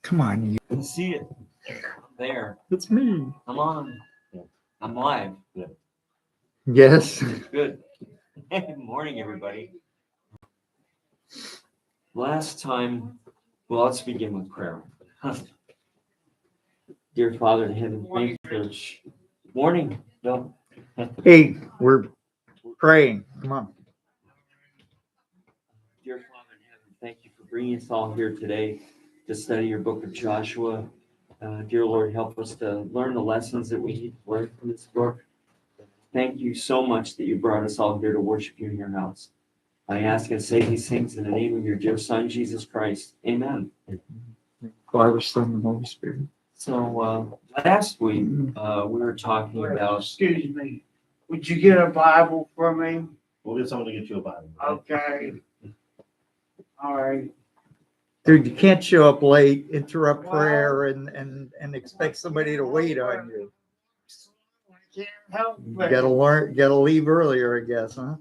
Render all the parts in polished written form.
Come on, you. I see it. There. It's me. I'm on. I'm live. Yes. Good. Good morning, everybody. Last time, well, let's begin with prayer. Dear Father in heaven, thank you for this morning. No. Hey, we're praying. Come on. Dear Father in heaven, thank you for bringing us all here today to study your book of Joshua. Dear Lord, help us to learn the lessons that we need to learn from this book. Thank you so much that you brought us all here to worship you in your house. I ask and say these things in the name of your dear Son, Jesus Christ. Amen. Father, Son, and Holy Spirit. So last week we were talking about. Excuse me. Would you get a Bible for me? We'll get someone to get you a Bible. Okay. All right. Dude, you can't show up late, interrupt prayer, and expect somebody to wait on you. I can't help You it. gotta leave earlier, I guess, huh?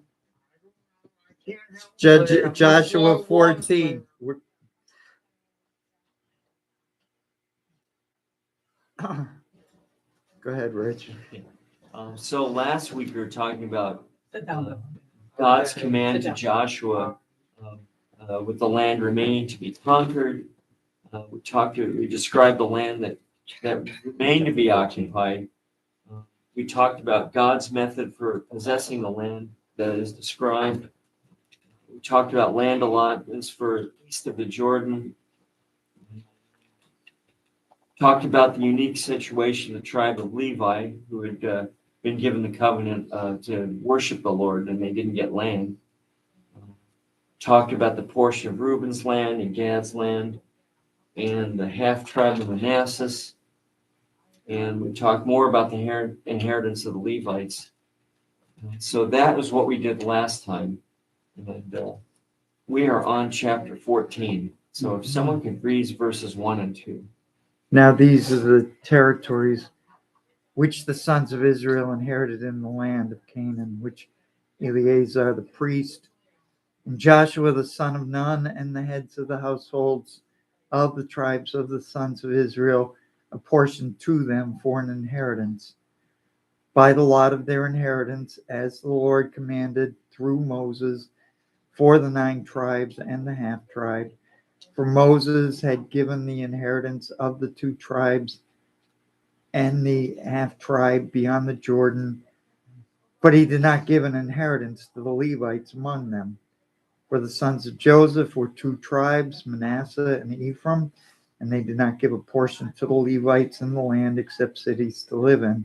I can't help it. I'm Joshua just 14. Go ahead, Rich. So last week we were talking about God's command to Joshua with the land remaining to be conquered. We described the land that remained to be occupied. We talked about God's method for possessing the land that is described. We talked about land allotments for east of the Jordan. Talked about the unique situation of the tribe of Levi, who had been given the covenant to worship the Lord, and they didn't get land. Talked about the portion of Reuben's land and Gad's land, and the half tribe of Manasseh. And we talked more about the inheritance of the Levites. So that was what we did last time. And we are on chapter 14. So if someone can read verses 1 and 2. Now these are the territories which the sons of Israel inherited in the land of Canaan, which Eleazar the priest and Joshua the son of Nun and the heads of the households of the tribes of the sons of Israel apportioned to them for an inheritance by the lot of their inheritance, as the Lord commanded through Moses, for the 9 tribes and the half tribe. For Moses had given the inheritance of the 2 tribes and the half tribe beyond the Jordan, but he did not give an inheritance to the Levites among them. For the sons of Joseph were 2 tribes, Manasseh and Ephraim, and they did not give a portion to the Levites in the land except cities to live in,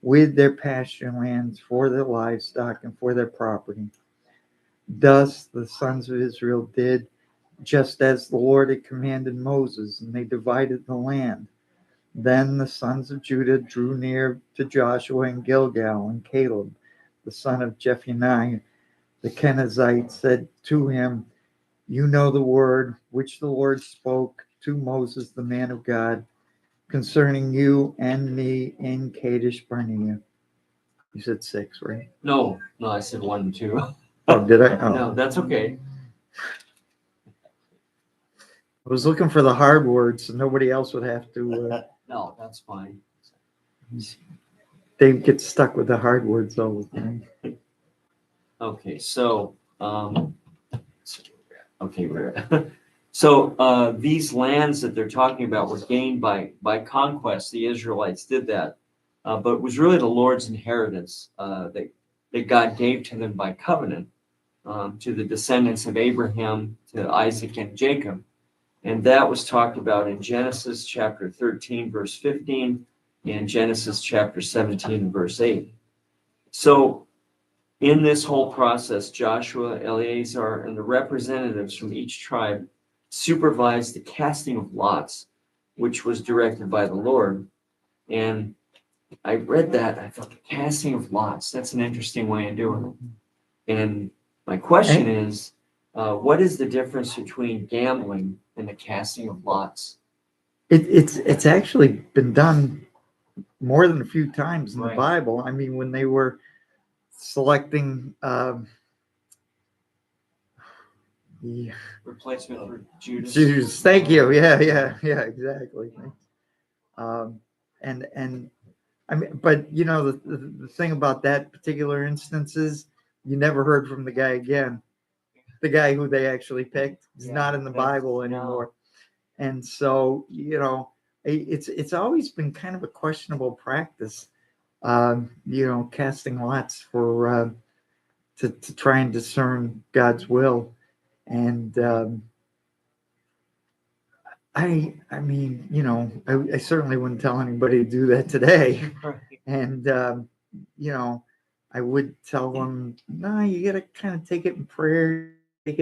with their pasture lands for their livestock and for their property. Thus the sons of Israel did just as the Lord had commanded Moses, and they divided the land. Then the sons of Judah drew near to Joshua in Gilgal, and Caleb, the son of Jephunneh, the Kenizzite, said to him, "You know the word which the Lord spoke to Moses, the man of God, concerning you and me in Kadesh Barnea." You said 6, right? No, I said 1 and 2. Oh, did I? Oh. No, that's okay. I was looking for the hard words so nobody else would have to. No, that's fine. They get stuck with the hard words all the time. Okay, so so these lands that they're talking about were gained by conquest. The Israelites did that, but it was really the Lord's inheritance that God gave to them by covenant to the descendants of Abraham, to Isaac and Jacob. And that was talked about in Genesis chapter 13, verse 15, and Genesis chapter 17, verse 8. So in this whole process, Joshua, Eleazar, and the representatives from each tribe supervised the casting of lots, which was directed by the Lord. And I read that, I thought, the casting of lots, that's an interesting way of doing it. And my question is, what is the difference between gambling and the casting of lots? It's actually been done more than a few times in the Right. Bible. I mean, when they were selecting Yeah. replacement for Judas. Jews. Thank you. Yeah, exactly. And I mean, but the thing about that particular instance is you never heard from the guy again. The guy who they actually picked is Yeah, not in the that's- Bible anymore. And so, it's always been kind of a questionable practice, casting lots for to try and discern God's will. And I mean, I certainly wouldn't tell anybody to do that today. Right. And I would tell them, no, you got to kind of take it in prayer. You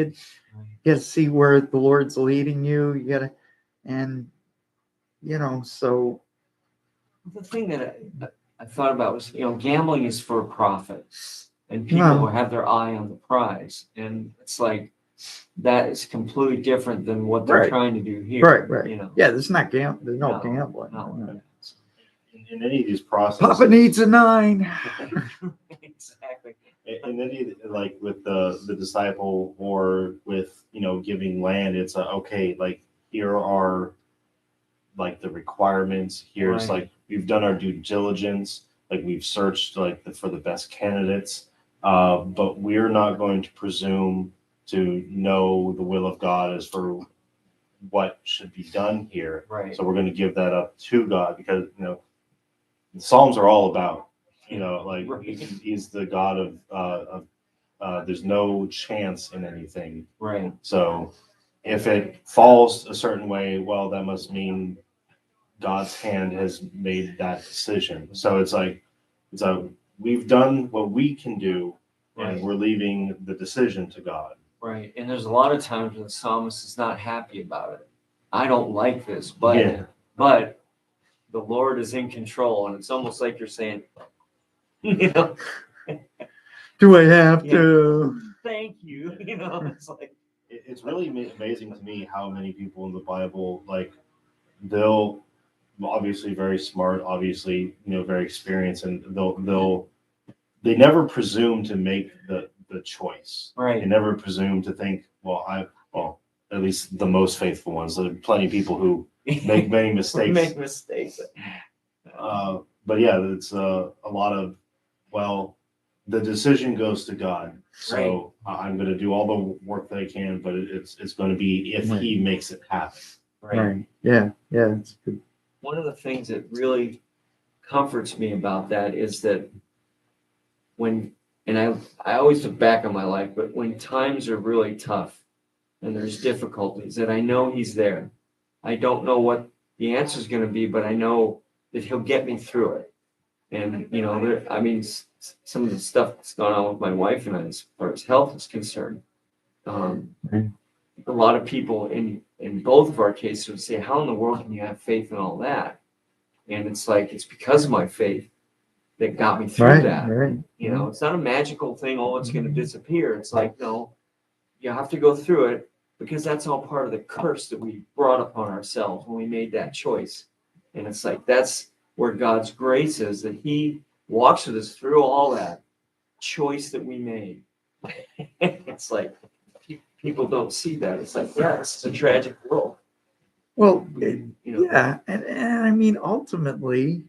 got to see where the Lord's leading you. You got to, and so The thing that I thought about was, gambling is for profit, and people Well- will have their eye on the prize, and it's like that is completely different than what they're Right. trying to do here. right. You know, Yeah, there's no gambling. no. In any of these processes, Papa needs a 9. Exactly. in any like with the disciple or with giving land, it's okay, like here are like the requirements. Here's Right. like we've done our due diligence, like we've searched for the best candidates, but we're not going to presume to know the will of God as for what should be done here. Right. So we're going to give that up to God because the Psalms are all about like Right. he's the God of there's no chance in anything. Right. So if it falls a certain way, well, that must mean God's hand has made that decision. So it's we've done what we can do, and Right. we're leaving the decision to God. Right. And there's a lot of times when the psalmist is not happy about it. I don't like this, but the Lord is in control, and it's almost like you're saying, Do I have Yeah. to? thank you. It's like It's really amazing to me how many people in the Bible, like they'll obviously very smart, obviously very experienced, and they never presume to make the choice. They right. never presume to think, well, at least the most faithful ones. There are plenty of people who make many We mistakes. make mistakes. But yeah, it's a lot of, well, the decision goes to God. So I'm going to do all the work that I can, but it's going to be if He makes it happen. Right. Yeah, it's good. One of the things that really comforts me about that is that I always look back on my life, but when times are really tough and there's difficulties, that I know He's there. I don't know what the answer is going to be, but I know that He'll get me through it. And some of the stuff that's gone on with my wife and I, as far as health is concerned, a lot of people in both of our cases would say, "How in the world can you have faith in all that?" And it's like it's because of my faith that got me through that. Right. It's not a magical thing. Oh, it's going to disappear. It's like, no, you have to go through it because that's all part of the curse that we brought upon ourselves when we made that choice. And it's like, that's where God's grace is, that He walks with us through all that choice that we made. It's like, people don't see that. It's like, yeah, it's a tragic world. Well, Yeah. and I mean, ultimately,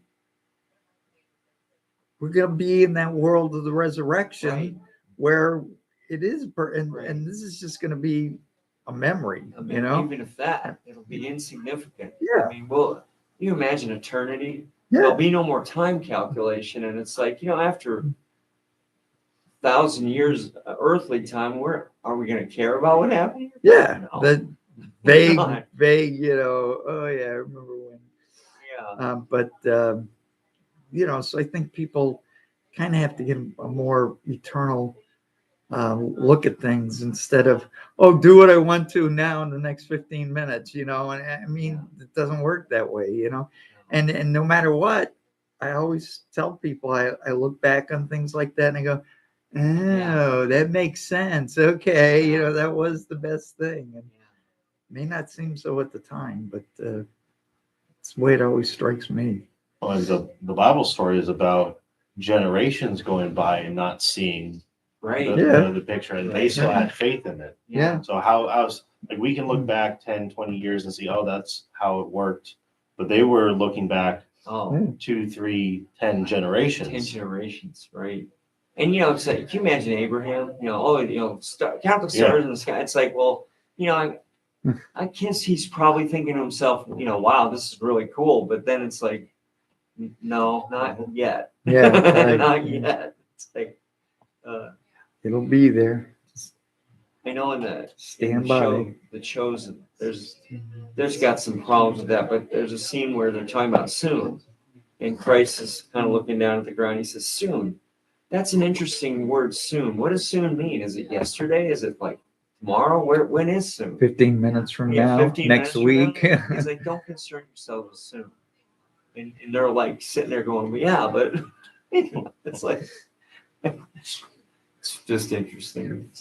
we're going to be in that world of the resurrection Right. where it is, and Right. this is just going to be a memory, I mean, even if that, it'll be insignificant. Yeah. I mean, well, you imagine eternity. Yeah. There'll be no more time calculation, and it's like, after 1,000 years earthly time, where are we going to care about what happened? Yeah, No. that vague, oh yeah, I remember when. Yeah. But so I think people kind of have to get a more eternal look at things instead of, do what I want to now in the next 15 minutes, and I mean, it doesn't work that way, and no matter what, I always tell people, I look back on things like that and I go, that makes sense. Okay. That was the best thing. And it may not seem so at the time, but it's the way it always strikes me. And the Bible story is about generations going by and not seeing Right. the picture, and they still had faith in it. Yeah. So how was like we can look back 10, 20 years and see, oh, that's how it worked. But they were looking back Oh, 2, 3, 10 generations. 10 generations, right? And it's like, can you imagine Abraham? Count the stars in the sky. It's like, well, I guess he's probably thinking to himself, wow, this is really cool. But then it's like, no, not yet. Yeah, right. Not yet. It's like, It'll be there. I know in the Stand by. show, The Chosen, there's got some problems with that, but there's a scene where they're talking about soon, and Christ is kind of looking down at the ground. He says, "Soon." That's an interesting word, soon. What does soon mean? Is it yesterday? Is it like tomorrow? When is soon? 15 minutes from Yeah, now, 15 next minutes from week. now. He's like, don't concern yourselves with soon. And they're like sitting there going, well, yeah, but it's like, it's just interesting.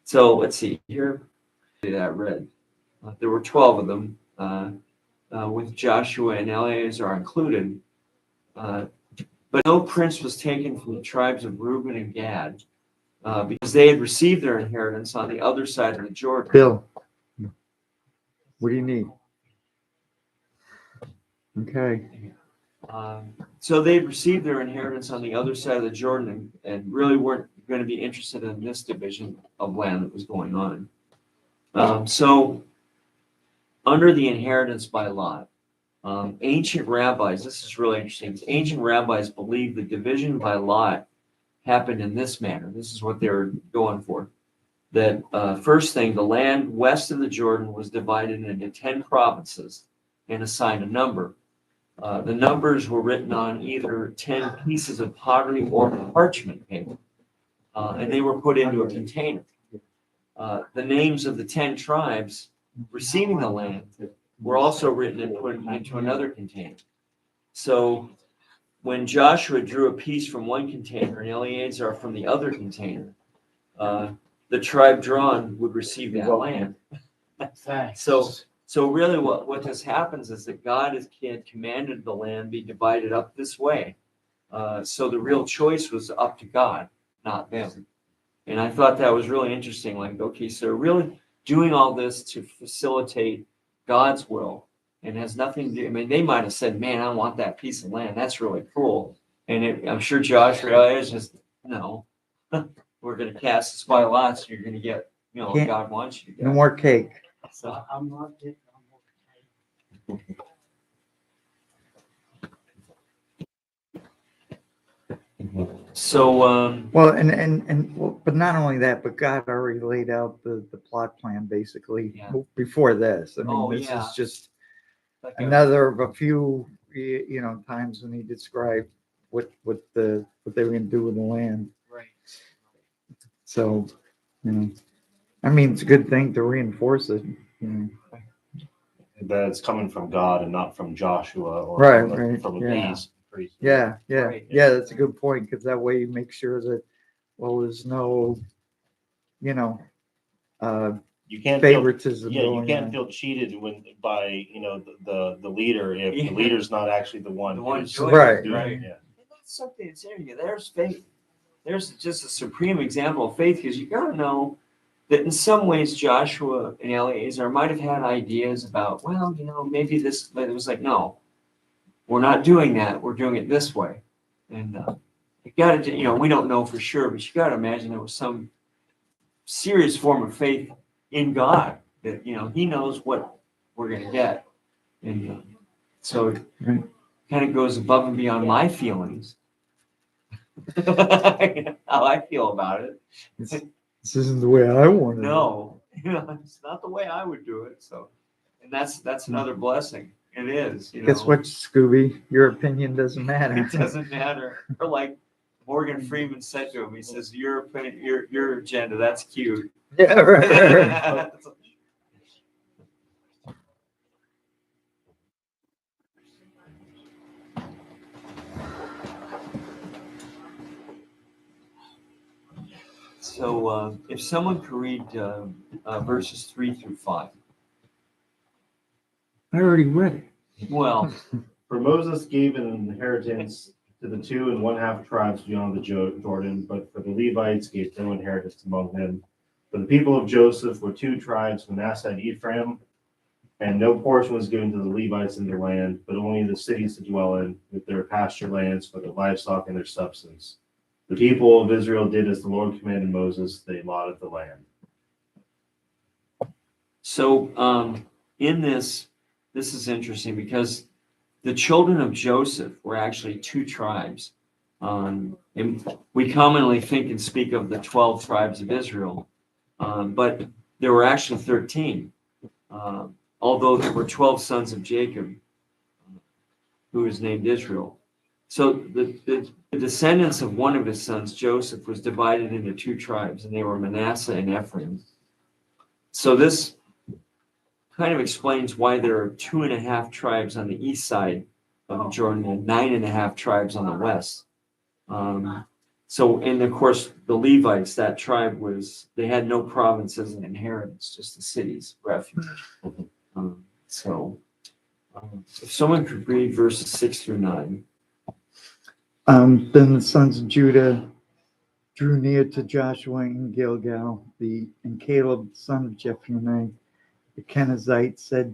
So let's see here. That read. There were 12 of them, with Joshua and Eleazar included. But no prince was taken from the tribes of Reuben and Gad, because they had received their inheritance on the other side of the Jordan. Bill, what do you need? Okay. So they had received their inheritance on the other side of the Jordan, and really weren't going to be interested in this division of land that was going on. So under the inheritance by lot, ancient rabbis, this is really interesting. Ancient rabbis believed the division by lot happened in this manner. This is what they were going for. That first thing, the land west of the Jordan was divided into 10 provinces and assigned a number. The numbers were written on either 10 pieces of pottery or parchment paper, and they were put into a container. The names of the 10 tribes receiving the land were also written and put into another container. So when Joshua drew a piece from one container and Eleazar from the other container, the tribe drawn would receive that land. So really what this happens is that God had commanded the land be divided up this way. So the real choice was up to God, not them. And I thought that was really interesting. Like, okay, so really doing all this to facilitate God's will, and has nothing to do, I mean, they might have said, man, I want that piece of land. That's really cool. And I'm sure Joshua is just, no, we're going to cast this by lots. You're going to get, what God wants you to get. No more cake. So, I'm not getting on Well, but not only that, but God already laid out the plot plan basically Yeah. before this. I mean, Oh, this yeah. is just like another of a few, times when he described what they were going to do with the land. right. So, I mean, it's a good thing to reinforce it. That it's coming from God and not from Joshua or Right, from a yeah. priest. Yeah, Right. that's a good point, because that way you make sure that, well, there's no, You can't favoritism feel, you going can't on. feel cheated by the leader if Yeah. the leader's not actually the one The one who's doing Right, doing right. it. Yeah. And that's something that's in you. There's faith. There's just a supreme example of faith, because you got to know that in some ways Joshua and Eleazar might have had ideas about, well, maybe this, but it was like, no, we're not doing that. We're doing it this way. And you got to, we don't know for sure, but you got to imagine there was some serious form of faith in God that, he knows what we're going to get. And so it Right. kind of goes above and beyond my feelings. How I feel about it. This isn't the way I want it. No, it's not the way I would do it. So, and that's another blessing. It is. Guess what, Scooby? Your opinion doesn't matter. It doesn't matter. Or like Morgan Freeman said to him, he says, "Your opinion, your agenda. That's cute." Yeah, right. So, if someone could read verses 3 through 5. I already read it. Well, For Moses gave an inheritance to the 2½ tribes beyond the Jordan, but for the Levites gave no inheritance among them. For the people of Joseph were 2 tribes, Manasseh and Ephraim, and no portion was given to the Levites in their land, but only the cities to dwell in, with their pasture lands for their livestock and their substance. The people of Israel did as the Lord commanded Moses; they allotted the land. So in this is interesting because the children of Joseph were actually 2 tribes. And we commonly think and speak of the 12 tribes of Israel, but there were actually 13. Although there were 12 sons of Jacob, who was named Israel. So the descendants of one of his sons, Joseph, was divided into 2 tribes, and they were Manasseh and Ephraim. So this kind of explains why there are 2½ tribes on the east side of the Jordan and 9½ tribes on the west. And of course, the Levites, that tribe they had no provinces and inheritance, just the cities, refuge. If someone could read verses 6-9. Then the sons of Judah drew near to Joshua in Gilgal, and Caleb, son of Jephunneh, the Kenizzite, said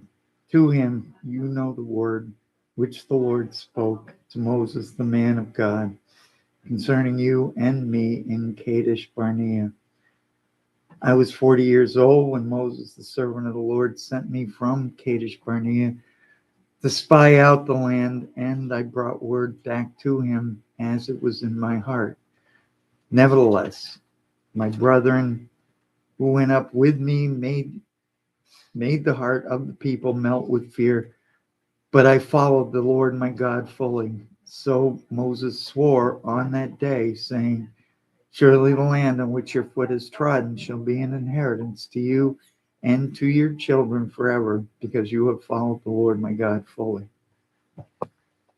to him, "You know the word which the Lord spoke to Moses, the man of God, concerning you and me in Kadesh Barnea. I was 40 years old when Moses, the servant of the Lord, sent me from Kadesh Barnea to spy out the land, and I brought word back to him as it was in my heart. Nevertheless, my brethren who went up with me made the heart of the people melt with fear, but I followed the Lord my God fully. So Moses swore on that day, saying, Surely the land on which your foot is trodden shall be an inheritance to you and to your children forever, because you have followed the Lord my God fully."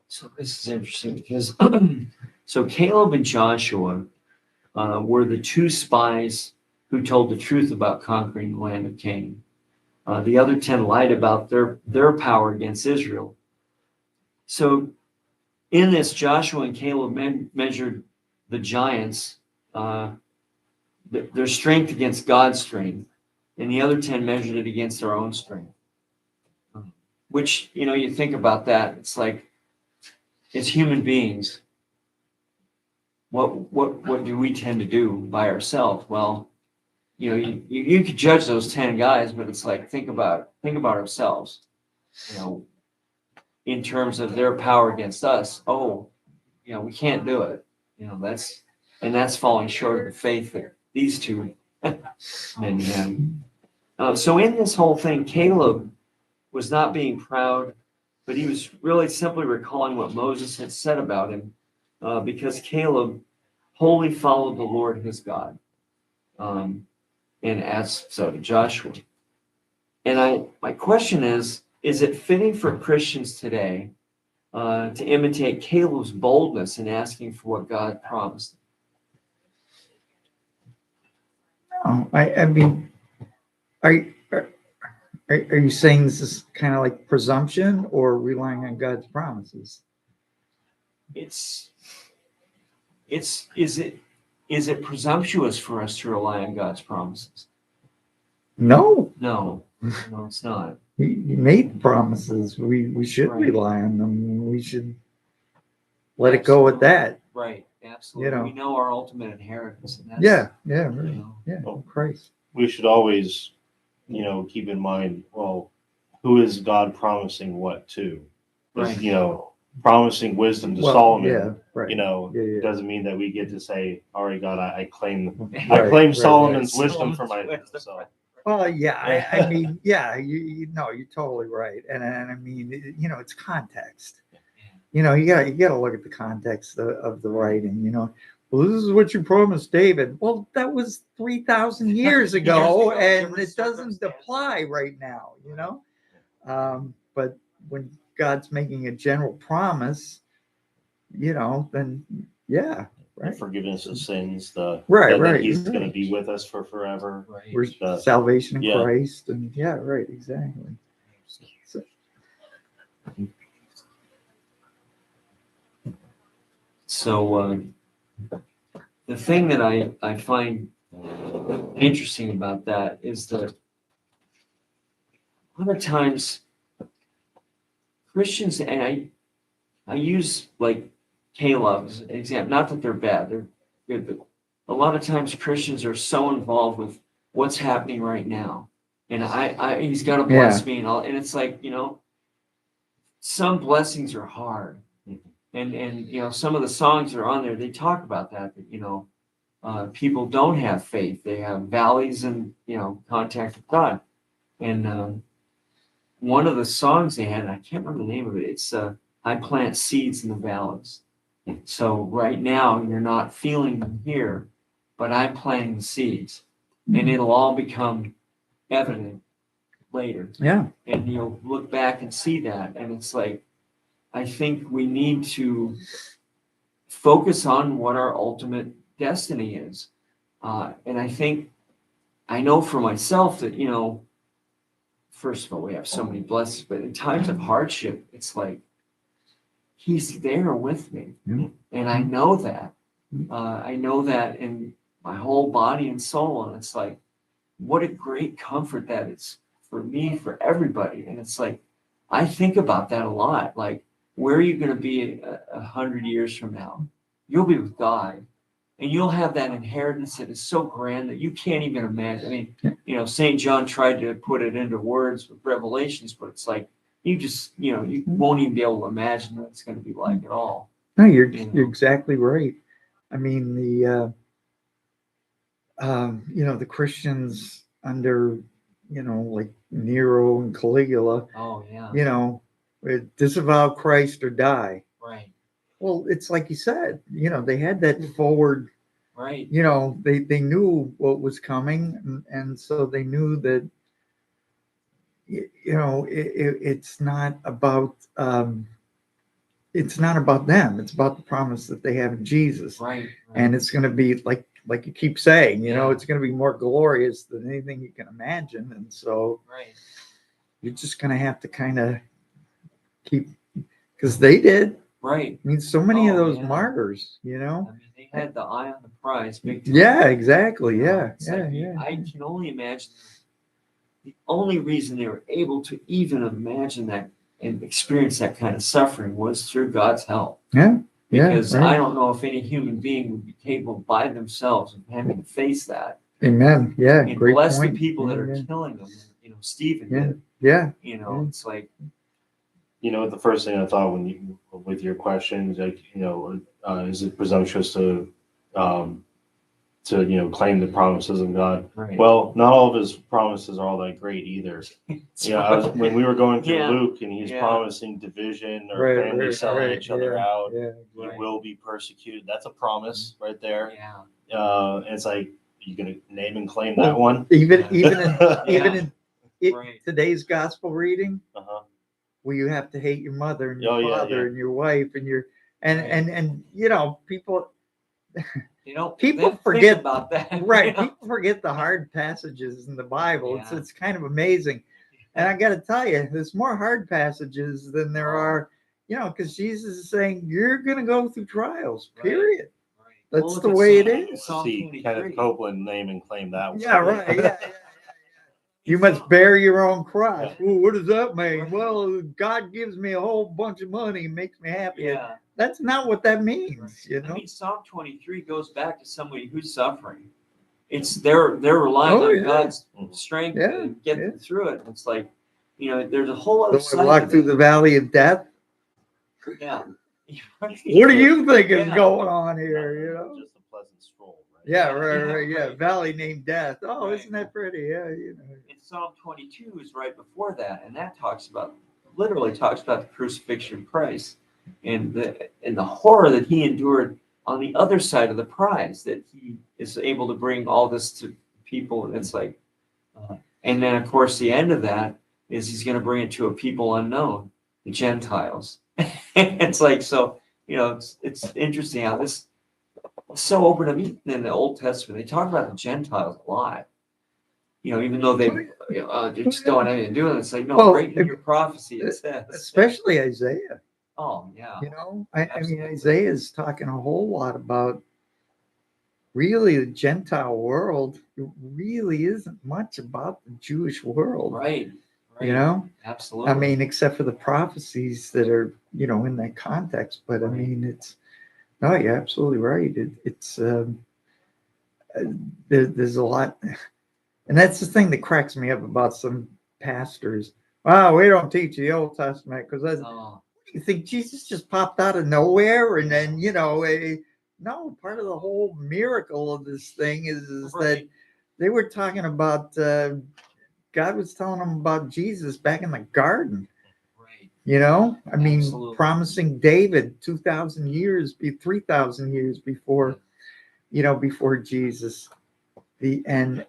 So this is interesting because so Caleb and Joshua were the 2 spies who told the truth about conquering the land of Canaan. The other 10 lied about their power against Israel. So in this, Joshua and Caleb measured the giants, their strength against God's strength, and the other 10 measured it against their own strength. Which, you think about that, it's like, as human beings, what do we tend to do by ourselves? Well, you could judge those 10 guys, but it's like, think about ourselves, in terms of their power against us. We can't do it. That's falling short of the faith that these 2 men had. So in this whole thing, Caleb was not being proud, but he was really simply recalling what Moses had said about him, because Caleb wholly followed the Lord his God, and as so did Joshua. And my question is it fitting for Christians today to imitate Caleb's boldness in asking for what God promised? I mean, are you saying this is kind of like presumption or relying on God's promises? Is it presumptuous for us to rely on God's promises? No, No, it's not. he made promises. We should Right. rely on them. We should let it go with that. Right, absolutely. We know our ultimate inheritance. And that's, Yeah, right. Christ. We should always, keep in mind, well, who is God promising what to? Right. Promising wisdom to Well, Solomon. yeah, right. Doesn't mean that we get to say, "All right, God, I claim Right. Solomon's wisdom for my." So. Well, yeah, I mean, yeah, you're totally right, and I mean, it's context. You gotta look at the context of the writing. Well, this is what you promised David. Well, that was 3,000 years ago, and it doesn't apply right now. But when God's making a general promise, then yeah. The forgiveness of sins, that He's going to be with us for forever. Right. Salvation in Christ, and right, exactly. So the thing that I find interesting about that is that a lot of times Christians, and I use like Caleb as an example, not that they're bad, they're good, but a lot of times Christians are so involved with what's happening right now. And he's got to bless me and all, and it's like, some blessings are hard. And some of the songs that are on there, they talk about that people don't have faith. They have valleys and, contact with God. And one of the songs they had, I can't remember the name of it. It's I plant seeds in the valleys. So right now you're not feeling them here, but I'm planting the seeds, and it'll all become evident later. Yeah. And you'll look back and see that. And it's like, I think we need to focus on what our ultimate destiny is. And I know for myself that, first of all, we have so many blessings, but in times of hardship, it's like, he's there with me. Yeah. And I know that. I know that in my whole body and soul. And it's like, what a great comfort that is for me, for everybody. And it's like, I think about that a lot. Like, where are you going to be 100 years from now? You'll be with God. And you'll have that inheritance that is so grand that you can't even imagine. I mean, St. John tried to put it into words with Revelations, but it's like, you just, you won't even be able to imagine what it's going to be like at all. No, you're exactly right. I mean, the Christians under, like Nero and Caligula, Oh, yeah. Disavow Christ or die. Right. Well, it's like you said, they had that forward, Right. they knew what was coming. And so they knew that, it's not about them. It's about the promise that they have in Jesus. Right. And it's going to be like you keep saying, Yeah. it's going to be more glorious than anything you can imagine. And so Right. you're just going to have to kind of keep, because they did. Right. I mean, so many of Oh, those yeah. martyrs, I mean, they had the eye on the prize. Big time. Yeah, exactly. It's Yeah. like, Yeah. I can only imagine the only reason they were able to even imagine that and experience that kind of suffering was through God's help. Yeah. Because right. I don't know if any human being would be capable by themselves of having to face that. Amen. Yeah. And Great bless point. the people that are Yeah. killing them. Stephen Yeah. did. Yeah. It's like, The first thing I thought with your questions, like, is it presumptuous to claim the promises of God? right. Well, not all of his promises are all that great either. When we were going through Yeah. Luke and he's Yeah. promising division or Right, families selling right, each other yeah, out, Yeah. you Right. will be persecuted. That's a promise right there. Yeah. And it's like, you gonna name and claim that one? Even Yeah. in Right. today's gospel reading, Uh-huh. where you have to hate your mother and your Oh, yeah, father yeah. and your wife and your and people People they think forget- about that. right people forget the hard passages in the Bible. Yeah. It's kind of amazing, and I got to tell you, there's more hard passages than there are, because Jesus is saying you're going to go through trials. Right. Period. Right. That's Well, look the at way it Psalm- is. Psalm See 23. Kenneth Copeland name and claim that one. Yeah, right. Yeah. You must bear your own cross. Yeah. Well, what does that mean? Right. Well, God gives me a whole bunch of money and makes me happy. Yeah. That's not what that means, I mean, Psalm 23 goes back to somebody who's suffering. It's they're relying Oh, on yeah. God's strength Yeah, to get yeah. them through it. It's like, there's a whole other Don't side walk of through it. the valley of death. Yeah. What do you think is Yeah. going on here? Just a pleasant stroll, right? Yeah, Yeah, right. Yeah, right. valley named death. Oh, Right. isn't that pretty? Yeah, And Psalm 22 is right before that, and that literally talks about the crucifixion of Christ and the horror that he endured on the other side of the prize, that he is able to bring all this to people. And it's like, and then of course the end of that is he's going to bring it to a people unknown, the Gentiles. It's like, so it's interesting how this is so open. I mean, in the Old Testament they talk about the Gentiles a lot. Even though they just don't have anything to do with it. It's like, no, Well, right in your prophecy it says. especially Isaiah. Oh, yeah. You know, I mean, Absolutely. Isaiah is talking a whole lot about really the Gentile world. It really isn't much about the Jewish world, Right. Right. you know? Absolutely. I mean, except for the prophecies that are, in that context. But I Right. mean, no, you're absolutely right. There's a lot. And that's the thing that cracks me up about some pastors. Wow, we don't teach the Old Testament because Oh, you think Jesus just popped out of nowhere, and then no. Part of the whole miracle of this thing is that right. they were talking about God was telling them about Jesus back in the garden. Right. I mean, Absolutely. promising David 3,000 years before, before Jesus. And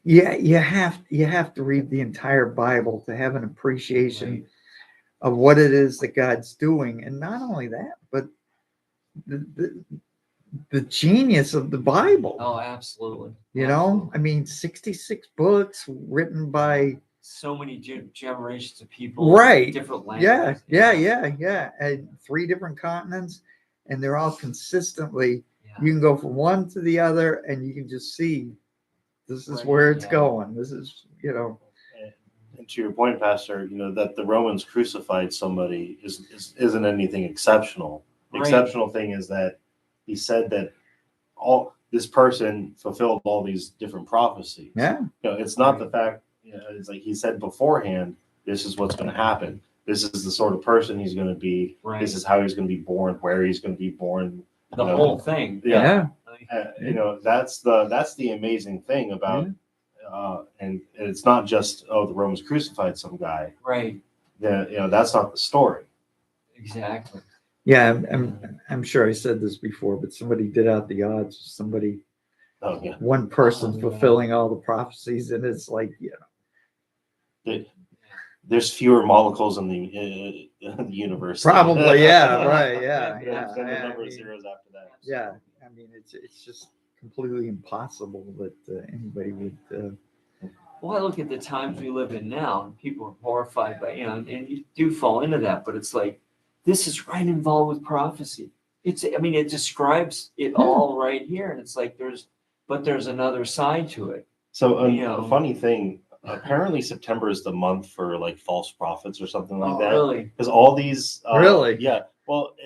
yeah, you have to read the entire Bible to have an appreciation Right. of what it is that God's doing, and not only that, but the genius of the Bible. Oh, absolutely. I mean, 66 books written by So many generations of people, right, different yeah, languages. and 3 different continents, and they're all consistently. Yeah. You can go from one to the other, and you can just see this is Right, where it's yeah. going. This is, And to your point, Pastor, that the Romans crucified somebody isn't anything exceptional. The Right. exceptional thing is that he said that all this person fulfilled all these different prophecies. yeah, It's not the fact. It's like he said beforehand. This is what's going to happen. This is the sort of person he's going to be. Right. This is how he's going to be born. Where he's going to be born. The whole thing. yeah. That's the amazing thing about. And it's not just the Romans crucified some guy. Right. That's not the story. Exactly. Yeah, I'm sure I said this before, but somebody did out the odds. Somebody, Oh yeah, one person Oh, yeah. fulfilling all the prophecies, and it's like, there's fewer molecules in the universe. probably, yeah, right, yeah, Than the yeah. number I of mean, zeros after that. yeah, I mean, it's just completely impossible that anybody would. Well, I look at the times we live in now, and people are horrified by, and you do fall into that, but it's like, this is right involved with prophecy. It describes it all right here, and it's like there's another side to it. So a funny thing, apparently September is the month for like false prophets or something like that. Really? Because all these, Really? yeah. Well,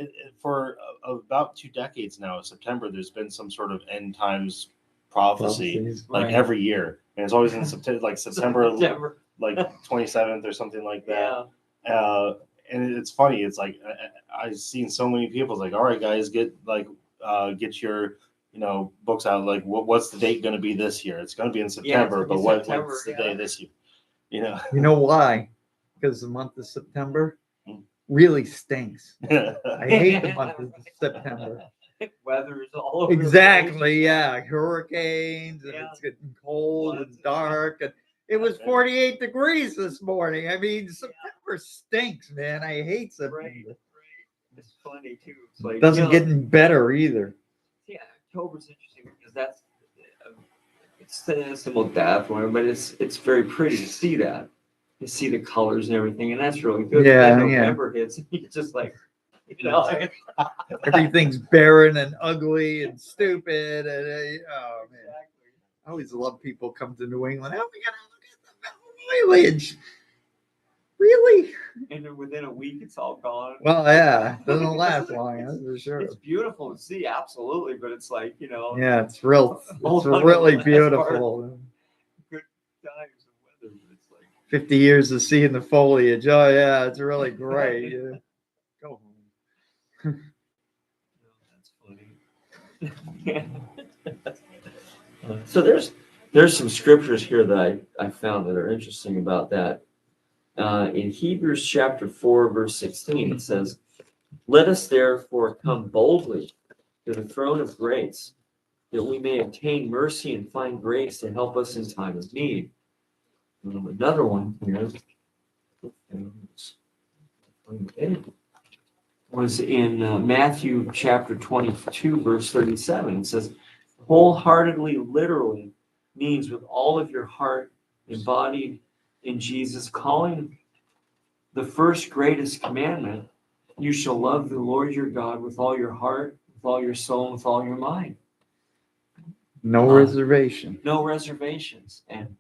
for about 2 decades now, September, there's been some sort of end times prophecy, Prophecies. like Right. every year, and it's always in September, like September, September. like 27th or something like that. Yeah. And it's funny. It's like I've seen so many people. It's like, all right, guys, get your books out. Like, what's the date going to be this year? It's going to be in September, gonna be but September, what's the yeah. day this year? You know why? Because the month of September really stinks. I hate the month of September. Weather is all over. Exactly, yeah. Hurricanes, and Yeah. it's getting cold and Floods. dark. And it was 48 degrees this morning. I mean, September stinks, man. I hate September. Right. It's funny too. It's like, Doesn't get any better either. yeah, October's interesting because that's it's a symbol of death, but it's very pretty to see that. You see the colors and everything, and that's really good. Yeah, Then yeah. November hits, and you're just like, Everything's barren and ugly and stupid. And oh man, Exactly. I always love people come to New England. Oh, we gotta look at the foliage. Really? And then within a week, it's all gone. Well, yeah, it doesn't last long, that's for sure. It's beautiful to see, absolutely, but it's like, Yeah, it's Hold on to really the last beautiful. good times of weather, but it's like, 50 years of seeing the foliage. Oh yeah, it's really great. Yeah. Go home. that's funny. So there's some scriptures here that I found that are interesting about that. In Hebrews chapter 4, verse 16, it says, "Let us therefore come boldly to the throne of grace, that we may obtain mercy and find grace to help us in time of need." Another one here was in Matthew chapter 22, verse 37. It says, "Wholeheartedly," literally, means with all of your heart and body, in Jesus, calling the first greatest commandment, you shall love the Lord your God with all your heart, with all your soul, and with all your mind. No reservation. No reservations. And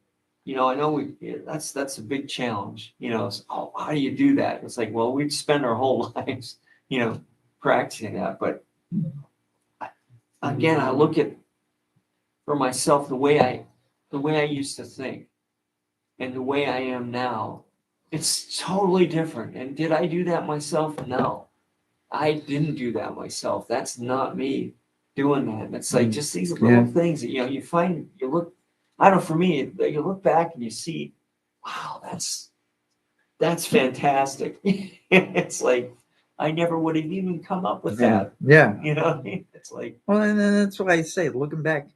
I know that's a big challenge. How do you do that? It's like, well, we'd spend our whole lives, practicing that. But again, I look at for myself the way I used to think and the way I am now. It's totally different. And did I do that myself? No, I didn't do that myself. That's not me doing that. And it's like just these little things that you find, you look. I don't know. For me, you look back and you see, wow, that's fantastic. It's like I never would have even come up with that. Yeah. It's like, Well, and then that's what I say. Looking back,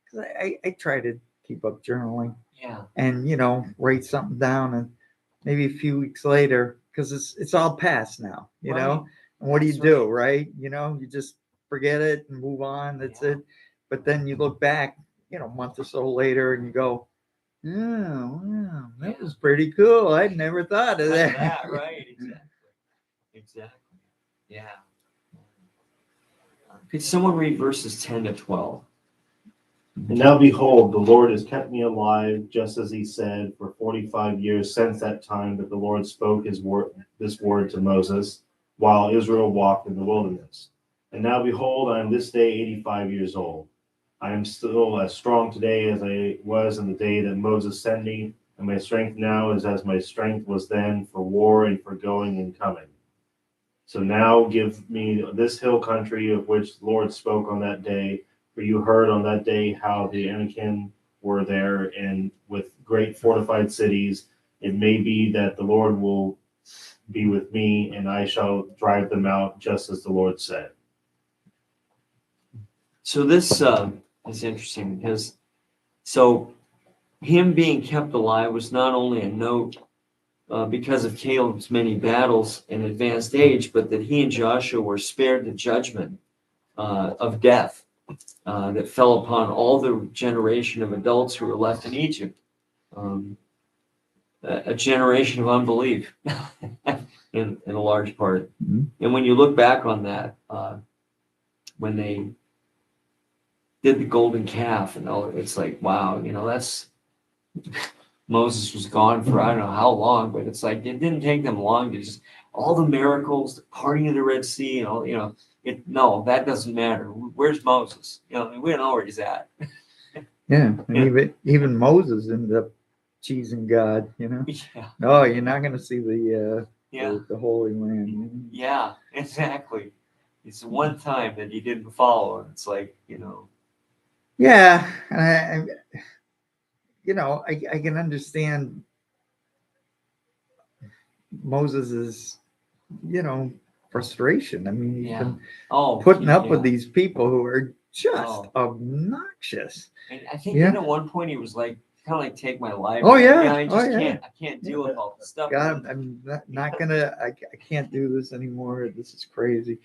'cause I try to keep up journaling yeah, and write something down, and maybe a few weeks later, because it's all past now. Right. And what do you That's do, right? You just forget it and move on. That's Yeah. it. But then you look back, a month or so later, and you go, "Oh, wow, that was pretty cool. I'd never thought of that." right? Exactly. Yeah. Could someone read verses 10 to 12? And now behold, the Lord has kept me alive, just as he said, for 45 years since that time that the Lord spoke this word to Moses, while Israel walked in the wilderness. And now behold, I am this day 85 years old. I am still as strong today as I was in the day that Moses sent me, and my strength now is as my strength was then for war and for going and coming. So now give me this hill country of which the Lord spoke on that day, for you heard on that day how the Anakim were there, and with great fortified cities. It may be that the Lord will be with me, and I shall drive them out, just as the Lord said. So this is interesting because him being kept alive was not only a note because of Caleb's many battles and advanced age, but that he and Joshua were spared the judgment of death that fell upon all the generation of adults who were left in Egypt. A generation of unbelief in a large part. Mhm. And when you look back on that, when they did the golden calf, and it's like, wow, that's Moses was gone for I don't know how long, but it's like it didn't take them long to just all the miracles, the parting of the Red Sea, and all, no, that doesn't matter. Where's Moses? We don't know where he's at. Yeah, and even Moses ended up cheesing God. Yeah. Oh, you're not going to see the Yeah. the Holy Land. Yeah, exactly. It's the one time that he didn't follow, and it's like, Yeah, and I can understand Moses's frustration. I mean, he's been putting up with these people who are just obnoxious. And I think at one point he was like, kind of like, take my life. Oh yeah, I can't deal with all this stuff. God, I'm not gonna. I can't do this anymore. This is crazy.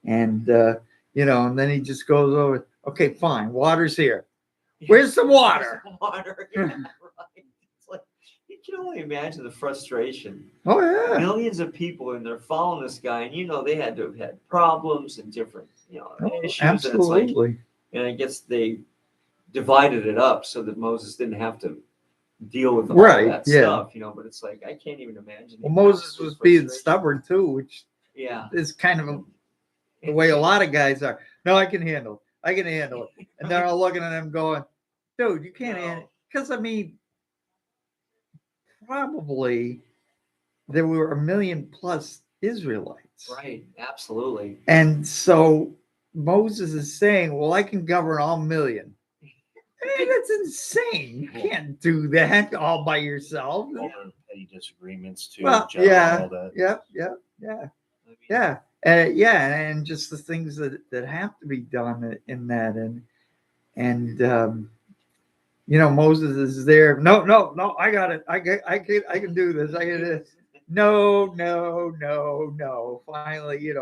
And and then he just goes over. Okay, fine. Water's here. Where's the water? Water. Yeah, right. It's like you can only imagine the frustration. Oh yeah. Millions of people, and they're following this guy, and they had to have had problems and different issues. Absolutely. And I guess they divided it up so that Moses didn't have to deal with all that stuff, but it's like I can't even imagine. Well, Moses was being stubborn too, which is kind of the way a lot of guys are. No, I can handle it. And they're all looking at him going, dude, you can't handle it. Because I mean, probably there were 1 million plus Israelites. Right, absolutely. And so Moses is saying, well, I can govern all 1 million. Hey, that's insane. You can't do that all by yourself. All the petty disagreements too. Well, all that. Yeah. And just the things that have to be done in that, and Moses is there. No, I got it. I can do this. I can do this. No. Finally,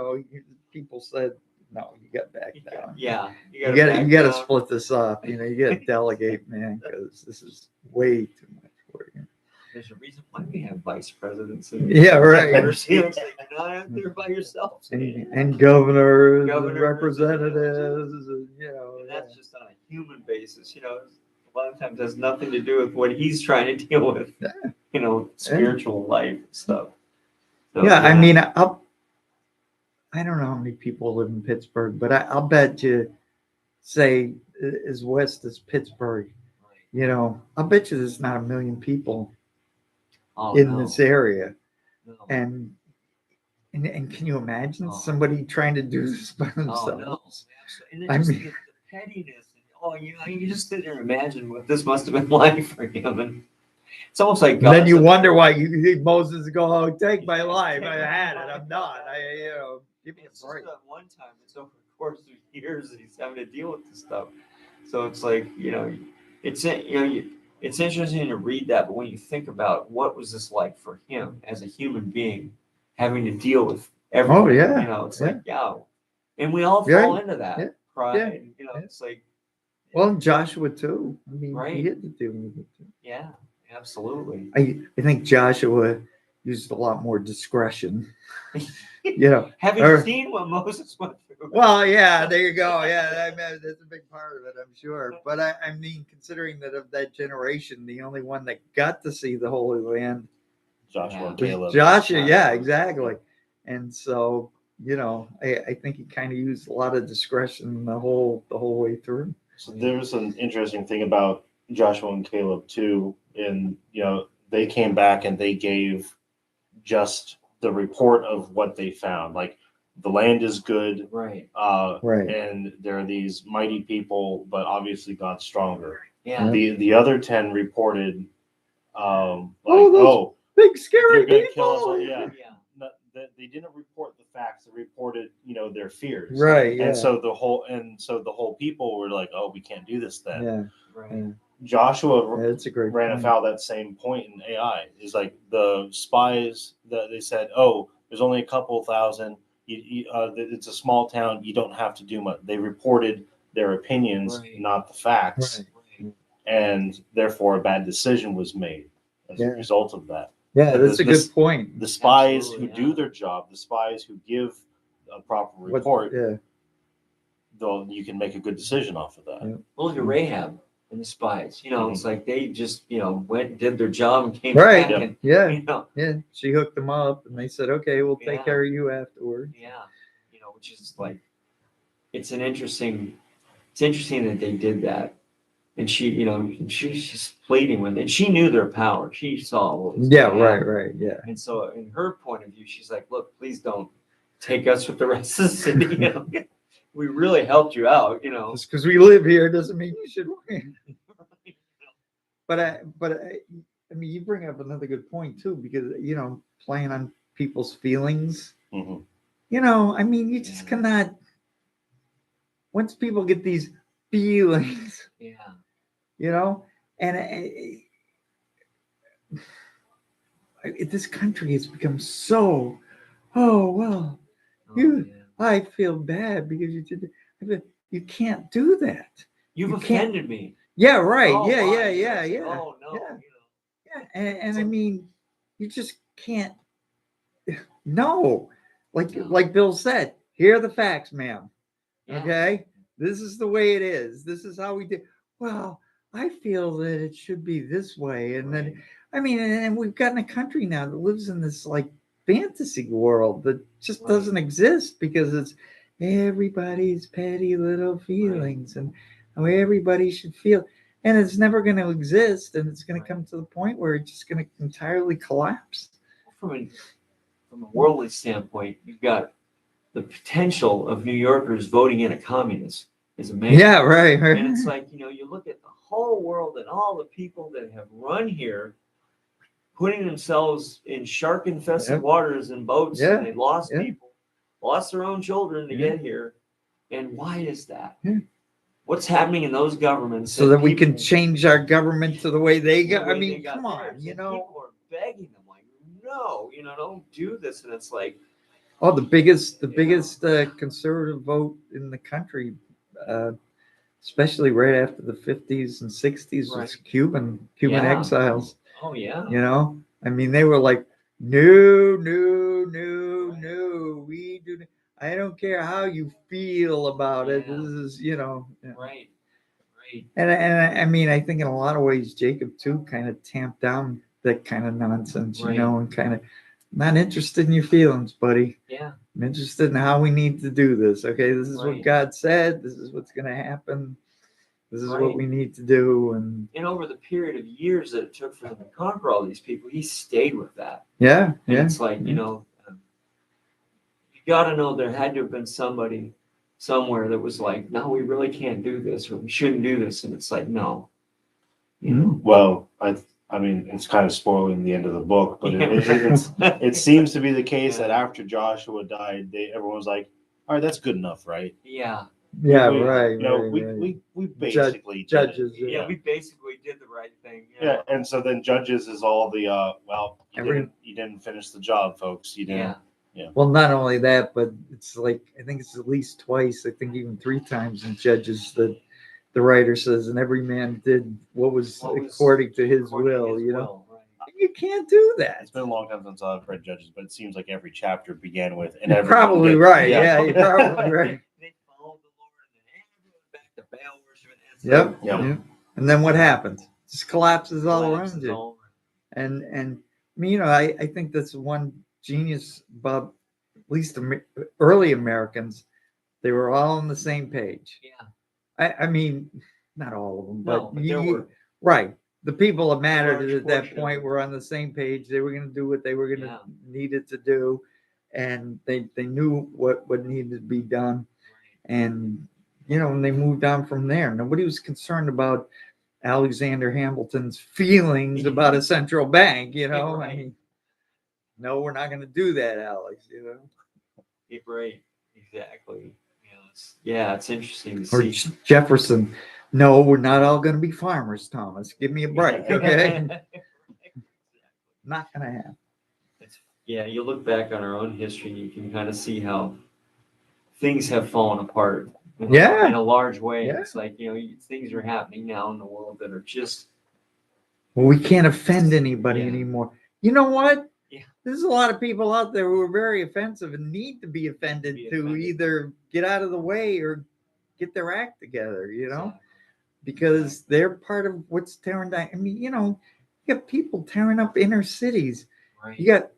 people said, no, you got back down. Yeah, you got to split this up. You got to delegate, man, because this is way too much for you. There's a reason why we have vice presidents. And Yeah, right. It's like you're not out there by yourself. And governors, and Governors, representatives, and, And that's just on a human basis, a lot of times has nothing to do with what he's trying to deal with, spiritual life and stuff. So, yeah. I mean, I don't know how many people live in Pittsburgh, but I'll bet you, say, as west as Pittsburgh, I'll bet you there's not 1 million people in this area. No. And can you imagine Oh. somebody trying to do this by Oh, themselves? no. And I then just mean- the pettiness. And, you just sit there and imagine what this must have been like for him. And it's almost like And then you God's- wonder why Moses go, "Oh, take my life. I had it. I'm done. Give me It's a just break." not one time. It's over the course of years that he's having to deal with this stuff. So it's like, it's it's interesting to read that, but when you think about what was this like for him as a human being, having to deal with everything, Oh, yeah, it's yeah. like, yeah, and we all Yeah, fall into that yeah, pride. yeah, And, it's like, Well, and Joshua too. I mean, Right. he had to deal with it too. yeah, absolutely. I think Joshua used a lot more discretion. Having or- seen what Moses went through. Well, yeah, there you go. Yeah, that's a big part of it, I'm sure. But I mean, considering that of that generation, the only one that got to see the Holy Land Joshua and was Caleb. Joshua. Yeah, Joshua. exactly. And so, I think he kind of used a lot of discretion the whole way through. So there's an interesting thing about Joshua and Caleb too, and they came back and they gave just the report of what they found. Like the land is good, Right. Right. and there are these mighty people, but obviously God's stronger. Yeah. The other 10 reported, those big scary they're gonna kill us people. all, yeah. Yeah. They didn't report the facts. They reported, their fears. Right. Yeah. And so the whole people were like, "Oh, we can't do this then." yeah. Right. Yeah. Joshua That's a great ran point. afoul that same point in AI. Is like the spies that they said, "Oh, there's only a couple thousand. It's a small town. You don't have to do much." They reported their opinions, Right. not the facts, Right. and therefore a bad decision was made as Yeah. a result of that. Yeah, And that's a this- good point. The spies Absolutely, who do yeah. their job, the spies who give a proper What- report, yeah. you can make a good decision off of that. Yeah. Well, look at Rahab and the spies. Mm-hmm. It's like they just, went, did their job and came Right. back. And, Yeah. Yeah. She hooked them up, and they said, "Okay, we'll take Yeah. care of you afterward." yeah, which is like, it's interesting that they did that. And she, she's just pleading with it. And she knew their power. She saw what was Yeah. gonna happen. Right. Yeah. And so, in her point of view, she's like, "Look, please don't take us with the rest of the city. We really helped you out. Just because we live here doesn't mean you should win. But I mean, you bring up another good point too, because playing on people's feelings. Mhm. I mean, you just cannot. Once people get these feelings, Yeah, and this country has become so. Oh well, Oh, You- yeah. I feel bad because you did. You can't do that. You've you can't- offended me. Yeah. Right. Oh, yeah. my, Yeah. you know, Yeah. it's like, Yeah. Oh no. Yeah. Yeah, and So- I mean, you just can't. No, No. like Bill said, here are the facts, ma'am. Yeah. Okay, this is the way it is. This is how we do. Well, I feel that it should be this way, and Right. then I mean, and we've gotten a country now that lives in this like fantasy world that just Right. doesn't exist because it's everybody's petty little feelings and how everybody should feel. And it's never going to exist, and it's going Right. to come to the point where it's just going to entirely collapse. From a worldly standpoint, you've got the potential of New Yorkers voting in a communist is amazing. Yeah, right. And it's like, you look at the whole world and all the people that have run here, putting themselves in shark infested Yep. waters in boats, Yeah, and they lost yeah. people, lost their own children to Yeah. get here. And why is that? Yeah. What's happening in those governments? So that we can people- change our government to the way they go. the I way they mean, got come on, theirs, and people are begging them like, no, don't do this. And it's like, Oh, the biggest Yeah. conservative vote in the country, especially right after the 50s and 60s, was Right. Cuban Yeah. exiles. Oh yeah. You know, I mean, they were like, no, no, no, no, we do. I don't care how you feel about it. Yeah. This is, you know. Yeah. Right. Right. And I mean, I think in a lot of ways, Jacob too kind of tamped down that kind of nonsense, you Right. know, and kind of not interested in your feelings, buddy. Yeah. I'm interested in how we need to do this. Okay, this is what Right. God said. This is what's going to happen. This is what Right. we need to do. And And over the period of years that it took for him to conquer all these people, he stayed with that. yeah, And yeah, it's like, you know, you got to know there had to have been somebody somewhere that was like, no, we really can't do this, or we shouldn't do this. And it's like, no. You know? Well, I mean, it's kind of spoiling the end of the book, but it seems to be the case that after Joshua died, everyone was like, all right, that's good enough, right? Yeah. yeah, We- right. You know, right. we basically did it. Judges. Yeah, we basically did the right thing. Yeah, and so then judges is all the well, Every- you didn't finish the job, folks. You didn't. Yeah. Well, not only that, but it's like I think it's at least twice. I think even 3 times in Judges that the writer says, and every man did what was according to his according to will. his You know, will, right. you can't do that. It's been a long time since I've read Judges, but it seems like every chapter began with and You're everyone probably did. right. Yeah, you're probably right. They followed the Lord and then everyone back to Baal worship. It's like, Yep. Yep. Yep. And then what happens? Just collapses all collapses around you. all And I mean, you know, I think that's one genius about at least early Americans. They were all on the same page. Yeah. I mean, not all of them, No, but but there were. right. The people that mattered large at that portion of point them. were on the same page. They were going to do what they were going to Yeah. needed to do, and they knew what needed to be done, and you know, and they moved on from there. Nobody was concerned about Alexander Hamilton's feelings about a central bank. You know, Right. I mean, no, we're not going to do that, Alex. You know, Right. Exactly. It's interesting to or see. Jefferson. No, we're not all going to be farmers, Thomas. Give me a break, okay? Not going to happen. Yeah, you look back on our own history, and you can kind of see how things have fallen apart. Yeah. In a large way. Yeah. It's like, you know, things are happening now in the world that are just. Well, we can't offend anybody Yeah. anymore. You know what? Yeah. There's a lot of people out there who are very offensive and need to be offended to either get out of the way or get their act together, you know, because they're part of what's tearing down. I mean, you know, you got people tearing up inner cities. Right. You got,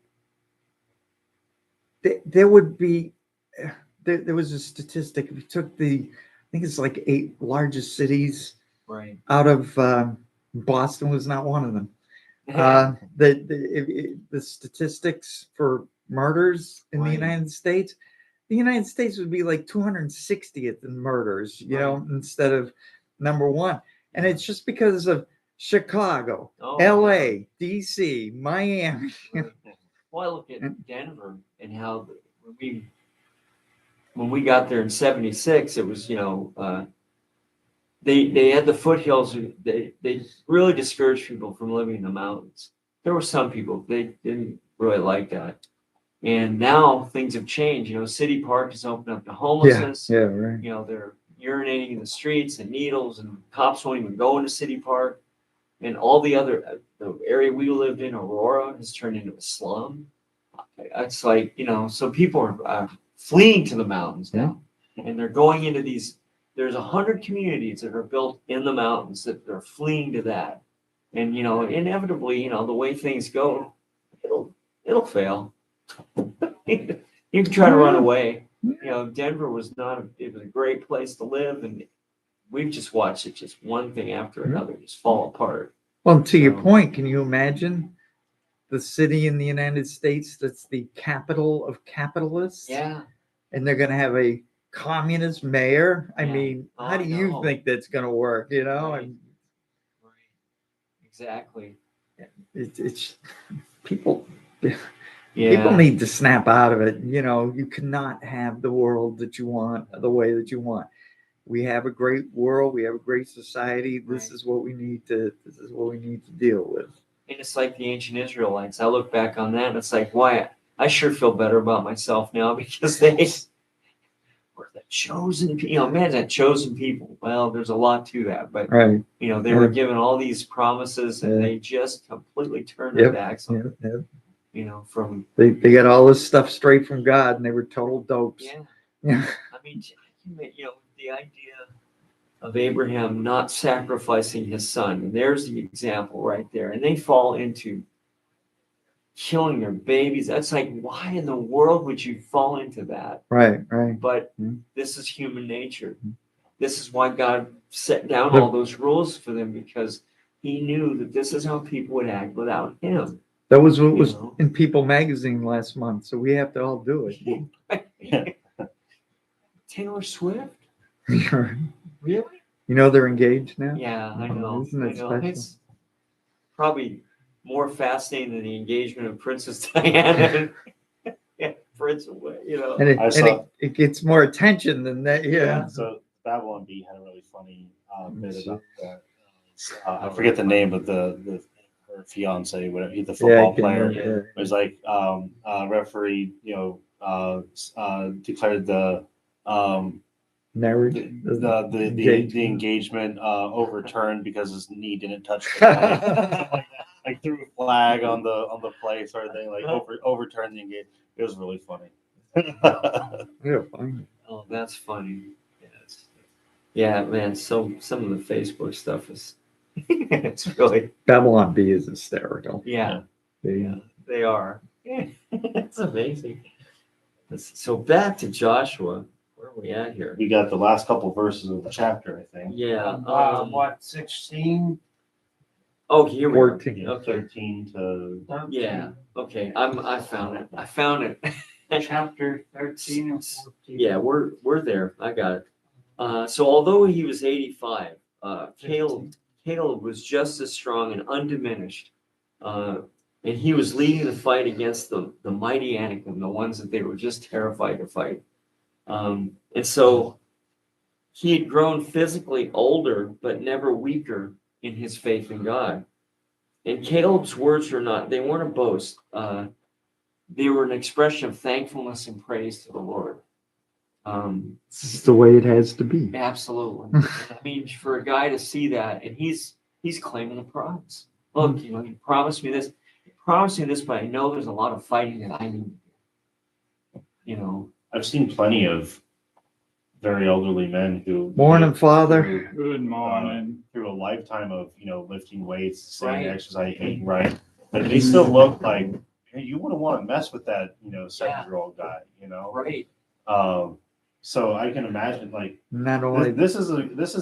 there would be, there was a statistic. If you took I think it's like 8 largest cities Right. out of, Boston was not one of them. The statistics for murders in the Right. United States, the United States would be like 260th in murders, you know, instead of number 1. And it's just because of Chicago, Oh, LA, DC, Miami. Right. Well, I look at Denver and how when we got there in '76, it was, you know, they had the foothills. They really discouraged people from living in the mountains. There were some people they didn't really like that, and now things have changed. You know, City Park has opened up to homelessness. Yeah, right. You know, they're urinating in the streets and needles, and cops won't even go into City Park. And all the other the area we lived in, Aurora, has turned into a slum. It's like, you know, so people are fleeing to the mountains now, and they're going into these. There's 100 communities that are built in the mountains that they're fleeing to that. And, you know, inevitably, you know, the way things go, it'll fail. You can try to run away. You know, Denver was it was a great place to live, and we've just watched it just one thing after another just fall apart. Well, to your point, can you imagine the city in the United States that's the capital of capitalists? Yeah. And they're going to have a communist mayor. I Yeah. mean, Oh, how do I you know. think that's going to work? You know, Right. and Exactly. it's people. Yeah. People need to snap out of it. You know, you cannot have the world that you want the way that you want. We have a great world. We have a great society. This is what we need to. This is what we need to deal with. And it's like the ancient Israelites. I look back on that and it's like, why? I sure feel better about myself now because they were the chosen, man, that chosen people. Well, there's a lot to that, but Right. they were given all these promises and they just completely turned their backs on it. From They got all this stuff straight from God, and they were total dopes. Yeah. I mean, the idea of Abraham not sacrificing his son, and there's the example right there, and they fall into killing their babies. That's like, why in the world would you fall into that? Right. But this is human nature. This is why God set down all those rules for them, because he knew that this is how people would act without him. That was what was in People magazine last month, so we have to all do it. Taylor Swift? Really? They're engaged now? Yeah, I know. Isn't it special? It's probably more fascinating than the engagement of Princess Diana and Prince, And it gets more attention than that. Yeah. So Babylon Bee had a really funny bit about that. I forget the name of her fiance, whatever, the football player. It was like referee, declared the engagement overturned because his knee didn't touch the flag. like threw a flag on the play, sort of thing, like overturned the engagement. It was really funny. Oh, that's funny. Yes. Yeah, man. So some of the Facebook stuff is it's really Babylon Bee is hysterical. Yeah, they are. It's amazing. So back to Joshua. Where are we at here? We got the last couple verses of the chapter, I think. Yeah. What, 16? Oh, here we 14. are. Okay. 13 to 13. Yeah. Okay. I found it. Chapter 13 and 14. Yeah, we're there. I got it. So although he was 85, Caleb was just as strong and undiminished. And he was leading the fight against the mighty Anakim, the ones that they were just terrified to fight. And so he had grown physically older, but never weaker in his faith in God. And Caleb's words weren't a boast. They were an expression of thankfulness and praise to the Lord. This is the way it has to be. Absolutely. I mean, for a guy to see that, and he's claiming a promise. Look, you promised me this. You promised me this, but I know there's a lot of fighting that I need to do. I've seen plenty of very elderly men who Morning, Father. Good morning. Through a lifetime of lifting weights, staying Right. exercise, eating right, but they still look like you wouldn't want to mess with that 7-year-old guy, Right. So I can imagine Not only this is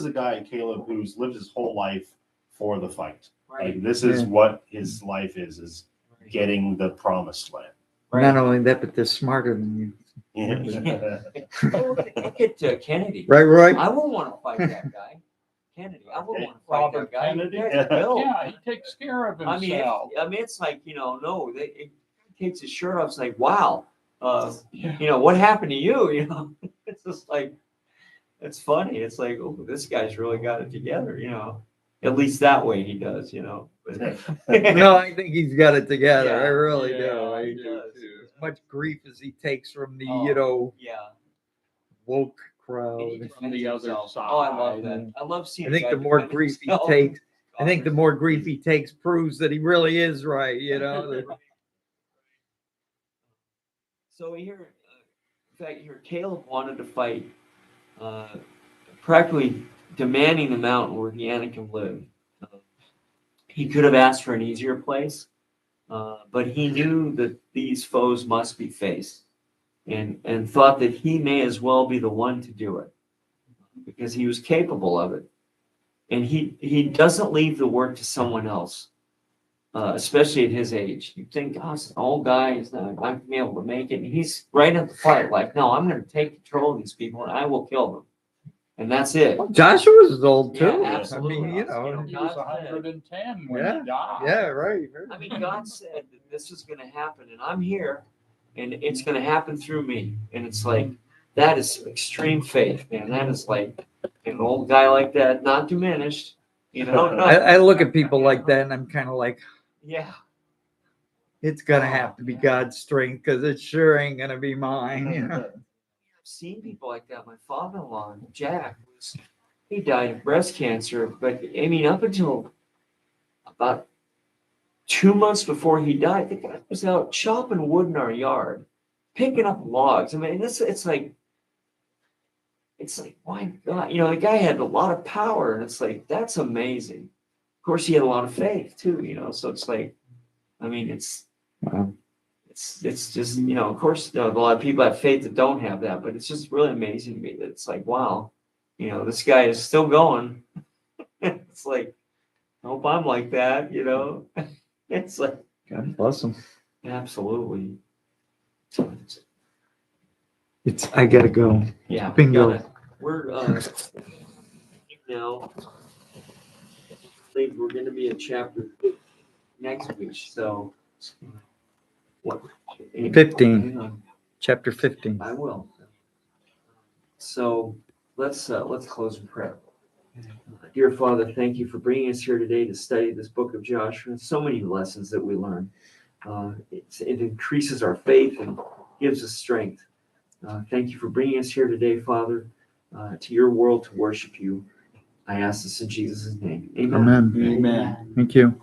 a guy, Caleb, who's lived his whole life for the fight. Right. Like this is what his life is getting the promised land. not only that, but they're smarter than you. Oh, look at Kennedy. Right. I wouldn't want to fight that guy. Kennedy. I wouldn't want to fight Robert that guy. Kennedy? That's Bill. Yeah, he takes care of I mean, himself. it's like, no, it takes his shirt off. It's like, wow, Yeah. what happened to you? It's just like, it's funny. It's like, oh, this guy's really got it together, At least that way he does, But, No, I think he's got it together. Yeah. I really Yeah, do. I he do does. too. As much grief as he takes from the, Yeah. woke And he crowd. defends From the other himself. side. Oh, I love that. I love seeing. I think a the guy more defend grief he himself. takes, I think the more grief he takes proves that he really is right, So here, in fact, here Caleb wanted to fight, practically demanding the mountain where the Anakim lived. He could have asked for an easier place, but he knew that these foes must be faced, and thought that he may as well be the one to do it, because he was capable of it. And he doesn't leave the work to someone else, especially at his age. You think, gosh, an old guy is not going to be able to make it. And he's right at the fight, like, no, I'm going to take control of these people and I will kill them. And that's it. Joshua's old too. Yeah, absolutely. I mean, He was 110 when he died. Yeah, right. I mean, God said that this is going to happen, and I'm here, and it's going to happen through me. And it's like, that is extreme faith, man. That is like an old guy like that, not diminished, I look at people like that and I'm kind of like, Yeah. it's gonna have to be God's strength because it sure ain't gonna be mine. seen people like that. My father-in-law, Jack, he died of breast cancer, but I mean, up until about 2 months before he died, the guy was out chopping wood in our yard, picking up logs. I mean, it's like, my God, the guy had a lot of power, and it's like, that's amazing. Of course, he had a lot of faith too, so it's like, I mean, Wow. it's just, of course, a lot of people have faith that don't have that, but it's just really amazing to me that it's like, wow, this guy is still going. It's like, I hope I'm like that, It's like, God bless him. absolutely. I gotta go. Yeah. Bingo. We're, now, I think we're gonna be in chapter next week, so. What? 15. Hang on. Chapter 15. I will. So let's close in prayer. Dear Father, thank you for bringing us here today to study this book of Joshua. So many lessons that we learn. It increases our faith and gives us strength. Thank you for bringing us here today, Father, to your world to worship you. I ask this in Jesus' name. Amen. Amen. Amen. Thank you.